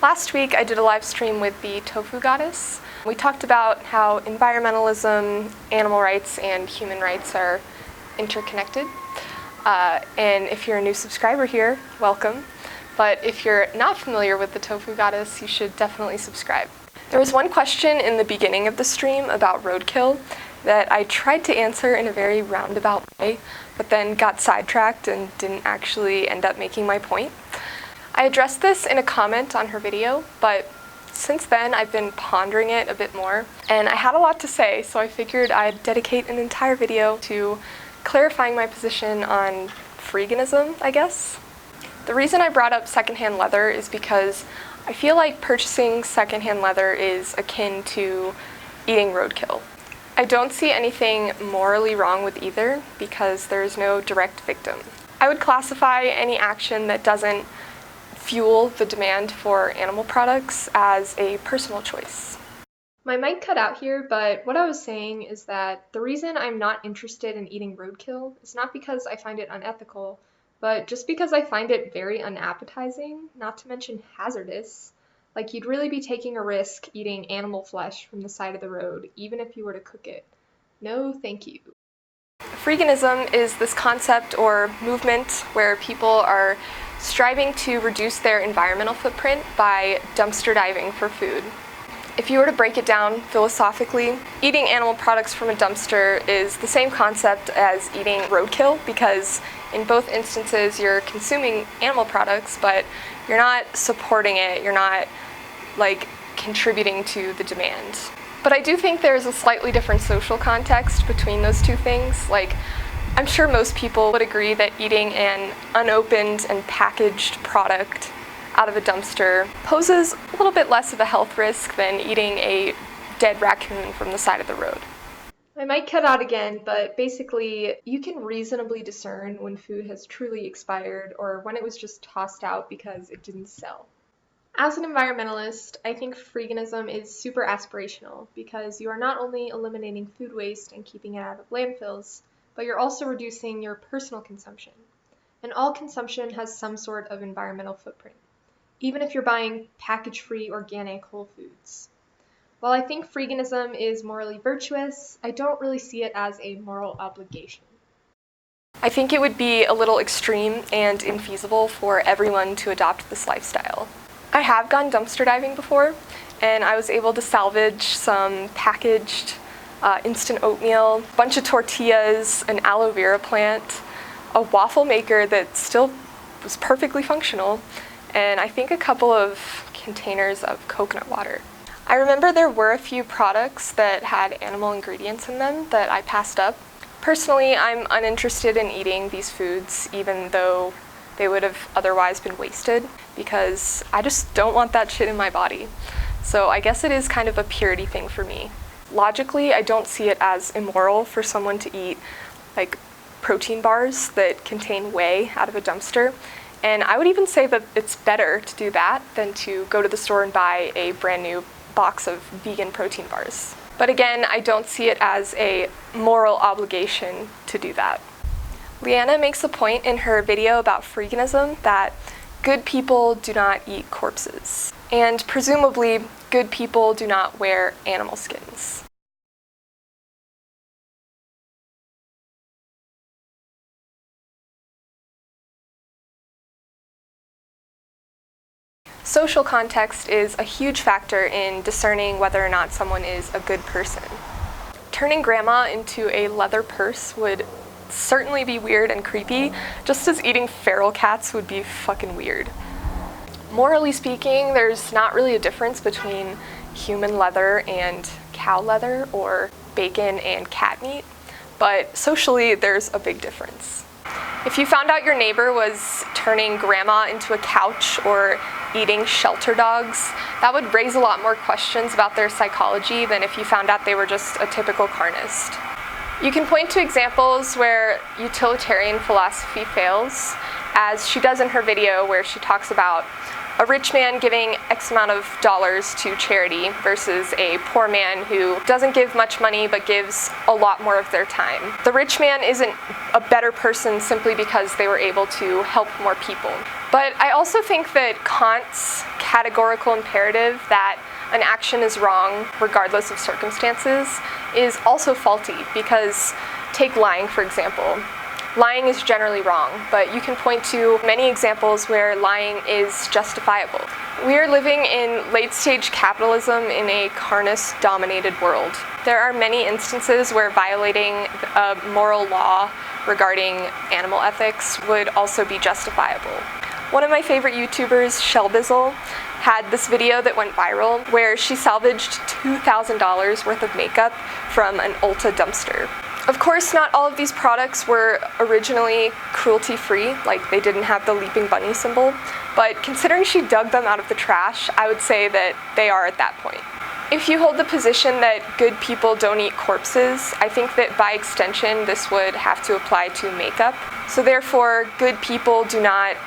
Last week I did a live stream with the Tofu Goddess. We talked about how environmentalism, animal rights, and human rights are interconnected. And if you're a new subscriber here, welcome. But if you're not familiar with the Tofu Goddess, you should definitely subscribe. There was one question in the beginning of the stream about roadkill that I tried to answer in a very roundabout way, but then got sidetracked and didn't actually end up making my point. I addressed this in a comment on her video, but since then I've been pondering it a bit more, and I had a lot to say, so I figured I'd dedicate an entire video to clarifying my position on freeganism, I guess. The reason I brought up secondhand leather is because I feel like purchasing secondhand leather is akin to eating roadkill. I don't see anything morally wrong with either because there's no direct victim. I would classify any action that doesn't fuel the demand for animal products as a personal choice. My mic cut out here, but what I was saying is that the reason I'm not interested in eating roadkill is not because I find it unethical, but just because I find it very unappetizing, not to mention hazardous. Like, you'd really be taking a risk eating animal flesh from the side of the road, even if you were to cook it. No, thank you. Freeganism is this concept or movement where people are striving to reduce their environmental footprint by dumpster diving for food. If you were to break it down philosophically, eating animal products from a dumpster is the same concept as eating roadkill, because in both instances you're consuming animal products, but you're not supporting it, you're not contributing to the demand. But I do think there's a slightly different social context between those two things. I'm sure most people would agree that eating an unopened and packaged product out of a dumpster poses a little bit less of a health risk than eating a dead raccoon from the side of the road. I might cut out again, but basically you can reasonably discern when food has truly expired or when it was just tossed out because it didn't sell. As an environmentalist, I think freeganism is super aspirational because you are not only eliminating food waste and keeping it out of landfills, but you're also reducing your personal consumption. And all consumption has some sort of environmental footprint, even if you're buying package-free organic whole foods. While I think freeganism is morally virtuous, I don't really see it as a moral obligation. I think it would be a little extreme and infeasible for everyone to adopt this lifestyle. I have gone dumpster diving before, and I was able to salvage some packaged instant oatmeal, a bunch of tortillas, an aloe vera plant, a waffle maker that still was perfectly functional, and I think a couple of containers of coconut water. I remember there were a few products that had animal ingredients in them that I passed up. Personally, I'm uninterested in eating these foods, even though they would have otherwise been wasted, because I just don't want that shit in my body. So I guess it is kind of a purity thing for me. Logically, I don't see it as immoral for someone to eat protein bars that contain whey out of a dumpster. And I would even say that it's better to do that than to go to the store and buy a brand new box of vegan protein bars. But again, I don't see it as a moral obligation to do that. Leanna makes a point in her video about freeganism that good people do not eat corpses. And presumably, good people do not wear animal skins. Social context is a huge factor in discerning whether or not someone is a good person. Turning grandma into a leather purse would certainly be weird and creepy, just as eating feral cats would be fucking weird. Morally speaking, there's not really a difference between human leather and cow leather, or bacon and cat meat, but socially there's a big difference. If you found out your neighbor was turning grandma into a couch or eating shelter dogs, that would raise a lot more questions about their psychology than if you found out they were just a typical carnist. You can point to examples where utilitarian philosophy fails, as she does in her video where she talks about a rich man giving X amount of dollars to charity versus a poor man who doesn't give much money but gives a lot more of their time. The rich man isn't a better person simply because they were able to help more people. But I also think that Kant's categorical imperative that an action is wrong regardless of circumstances is also faulty, because take lying, for example. Lying is generally wrong, but you can point to many examples where lying is justifiable. We are living in late-stage capitalism in a carnist-dominated world. There are many instances where violating a moral law regarding animal ethics would also be justifiable. One of my favorite YouTubers, Shellbizzle, had this video that went viral where she salvaged $2,000 worth of makeup from an Ulta dumpster. Of course, not all of these products were originally cruelty-free, like they didn't have the leaping bunny symbol, but considering she dug them out of the trash, I would say that they are at that point. If you hold the position that good people don't eat corpses, I think that by extension this would have to apply to makeup. So therefore, good people do not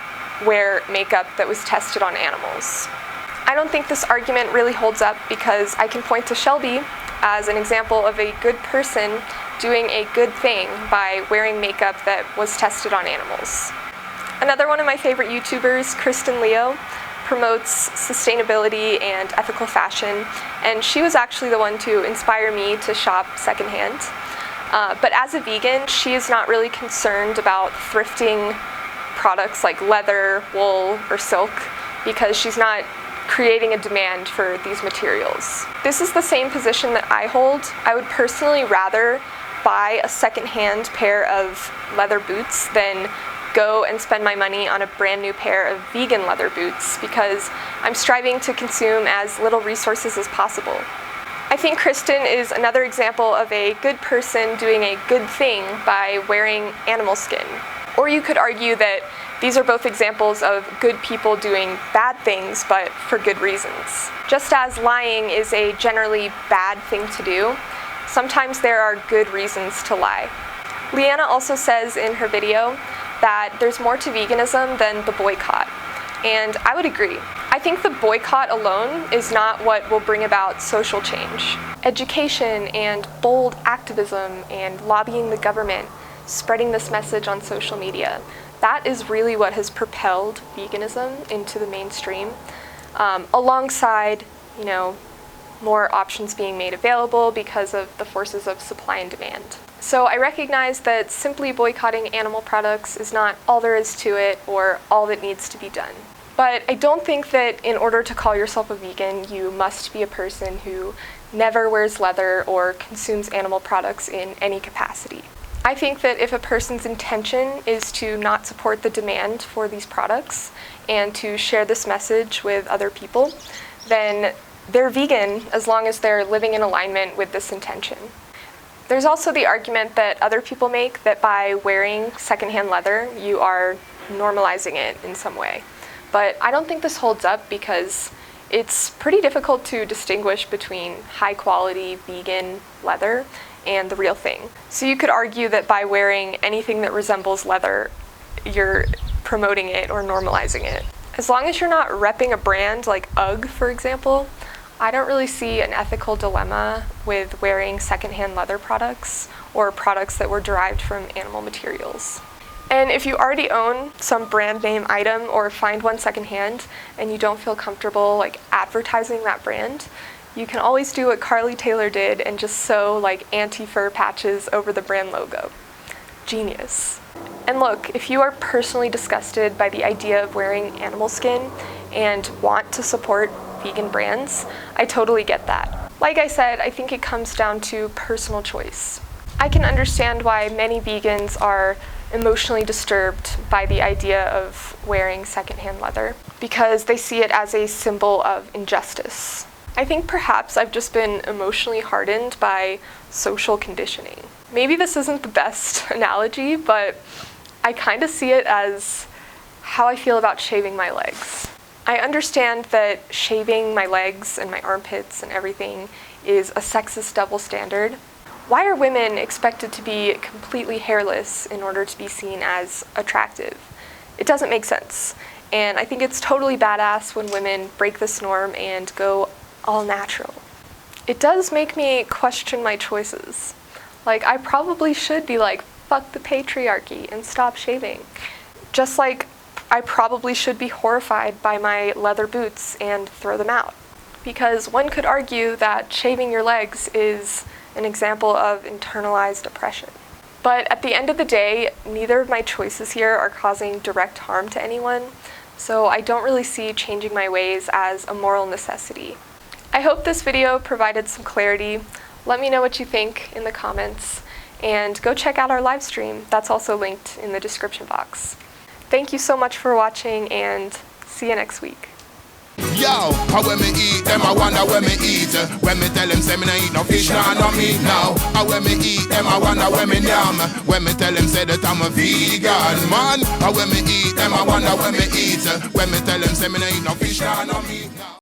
wear makeup that was tested on animals. I don't think this argument really holds up because I can point to Shelby as an example of a good person doing a good thing by wearing makeup that was tested on animals. Another one of my favorite YouTubers, Kristen Leo, promotes sustainability and ethical fashion, and she was actually the one to inspire me to shop secondhand. But as a vegan, she is not really concerned about thrifting products like leather, wool, or silk because she's not creating a demand for these materials. This is the same position that I hold. I would personally rather buy a secondhand pair of leather boots than go and spend my money on a brand new pair of vegan leather boots because I'm striving to consume as little resources as possible. I think Kristen is another example of a good person doing a good thing by wearing animal skin. Or you could argue that these are both examples of good people doing bad things, but for good reasons. Just as lying is a generally bad thing to do, sometimes there are good reasons to lie. Leanna also says in her video that there's more to veganism than the boycott, and I would agree. I think the boycott alone is not what will bring about social change. Education and bold activism and lobbying the government, spreading this message on social media, that is really what has propelled veganism into the mainstream, alongside, more options being made available because of the forces of supply and demand. So I recognize that simply boycotting animal products is not all there is to it or all that needs to be done. But I don't think that in order to call yourself a vegan, you must be a person who never wears leather or consumes animal products in any capacity. I think that if a person's intention is to not support the demand for these products and to share this message with other people, then they're vegan as long as they're living in alignment with this intention. There's also the argument that other people make that by wearing secondhand leather, you are normalizing it in some way. But I don't think this holds up because it's pretty difficult to distinguish between high-quality vegan leather and the real thing. So you could argue that by wearing anything that resembles leather, you're promoting it or normalizing it. As long as you're not repping a brand like UGG, for example, I don't really see an ethical dilemma with wearing secondhand leather products or products that were derived from animal materials. And if you already own some brand name item or find one secondhand and you don't feel comfortable advertising that brand, you can always do what Carly Taylor did and just sew anti-fur patches over the brand logo. Genius. And look, if you are personally disgusted by the idea of wearing animal skin and want to support vegan brands, I totally get that. Like I said, I think it comes down to personal choice. I can understand why many vegans are emotionally disturbed by the idea of wearing secondhand leather because they see it as a symbol of injustice. I think perhaps I've just been emotionally hardened by social conditioning. Maybe this isn't the best analogy, but I kind of see it as how I feel about shaving my legs. I understand that shaving my legs and my armpits and everything is a sexist double standard. Why are women expected to be completely hairless in order to be seen as attractive? It doesn't make sense. And I think it's totally badass when women break this norm and go all natural. It does make me question my choices. Like, I probably should be like, fuck the patriarchy and stop shaving. Just like I probably should be horrified by my leather boots and throw them out. Because one could argue that shaving your legs is an example of internalized oppression. But at the end of the day, neither of my choices here are causing direct harm to anyone, so I don't really see changing my ways as a moral necessity. I hope this video provided some clarity. Let me know what you think in the comments, and go check out our live stream. That's also linked in the description box. Thank you so much for watching, and see you next week. Yo, how when me eat them, I wonder when me eat. When me tell them say me nah eat no fish, nah no meat now. How when me eat them, I wonder when me yam. When me tell them say that I'm a vegan, man. How when me eat them, I wonder when me eat. When me tell them say me nah eat no fish, nah no meat now.